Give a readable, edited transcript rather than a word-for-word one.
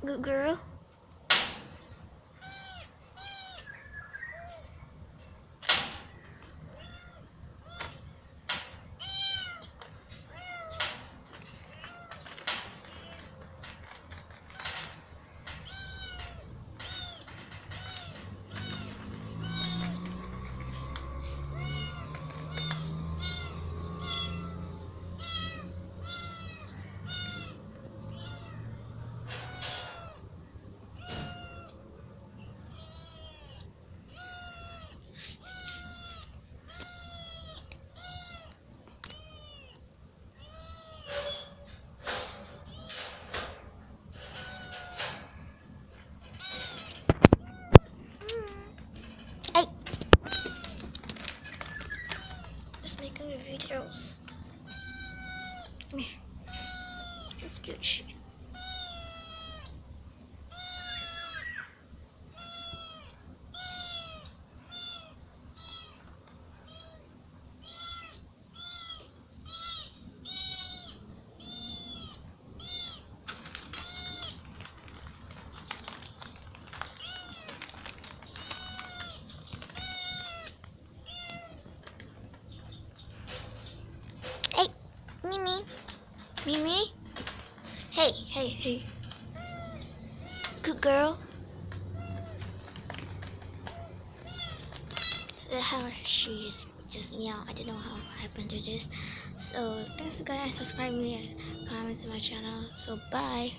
Good girl. Hey, just making the videos. Come here. Good. Hey, Mimi. Mimi. Hey. Good girl. So how she's just meow. I don't know how happened to this. So thanks guys, subscribe me and comment to my channel. So bye.